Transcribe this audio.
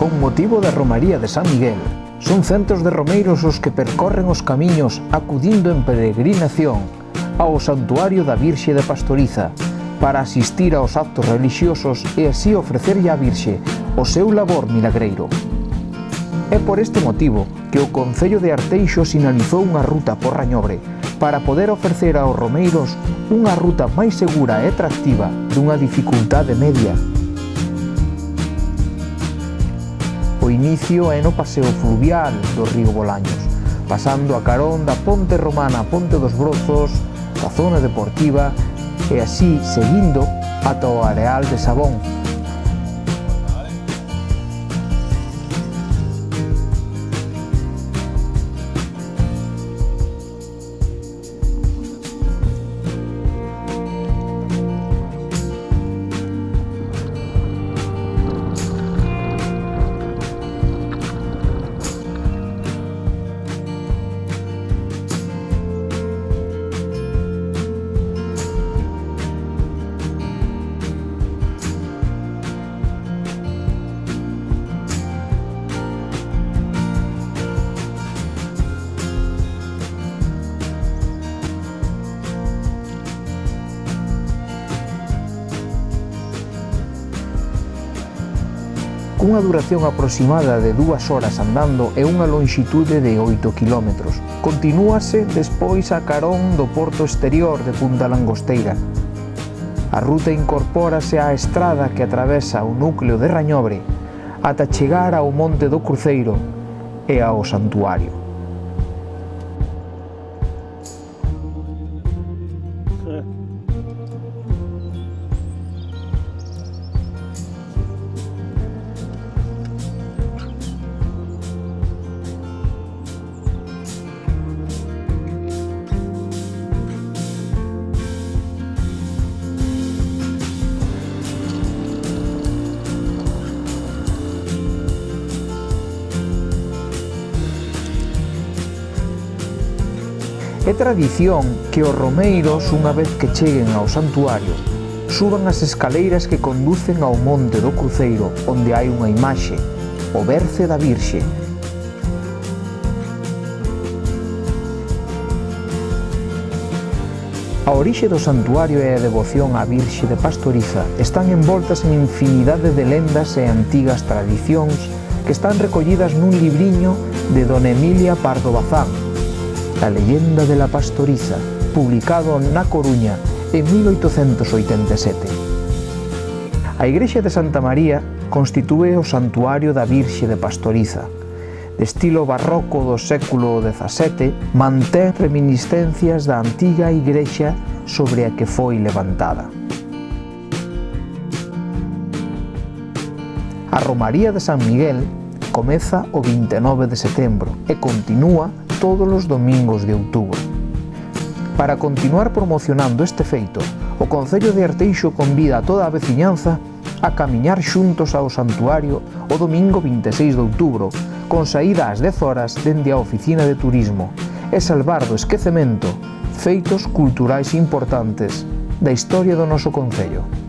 Con motivo da Romaría de San Miguel, son centos de romeiros os que percorren os camiños acudindo en peregrinación ao Santuario da Virxe de Pastoriza para asistir aos actos relixiosos e así ofrecerlle á Virxe o seu labor milagreiro. É por este motivo que o Concello de Arteixo sinalizou unha ruta por Rañobre para poder ofrecer aos romeiros unha ruta máis segura e atractiva dunha dificultade media. O inicio é no paseo fluvial do río Bolaños, pasando a carón da ponte romana Ponte dos Brozos, da zona deportiva e así seguindo ata o areal de Sabón. Cunha duración aproximada de 2 horas andando e unha lonxitude de 8 km. Continúase despois a carón do porto exterior de Punta Langosteira. A ruta incorpórase á estrada que atravesa o núcleo de Rañobre ata chegar ao Monte do Cruceiro e ao Santuario. É tradición que os romeiros, unha vez que cheguen ao santuario, suban as escaleiras que conducen ao Monte do Cruceiro, onde hai unha imaxe, o berce da Virxe. A orixe do santuario e a devoción á Virxe de Pastoriza están envoltas en infinidade de lendas e antigas tradicións que están recollidas nun libriño de Dona Emilia Pardo Bazán, A leyenda de la Pastoriza, publicado na Coruña en 1887. A igrexa de Santa María constitúe o santuario da Virxe de Pastoriza. De estilo barroco do século XVII, mantén reminiscencias da antiga igrexa sobre a que foi levantada. A Romaría de San Miguel comeza o 29 de setembro e continúa todos os domingos de outubro. Para continuar promocionando este feito, o Concello de Arteixo convida a toda a veciñanza a camiñar xuntos ao santuario o domingo 26 de outubro, con saída ás 10 horas dende a oficina de turismo, e salvar do esquecemento feitos culturais importantes da historia do noso concello.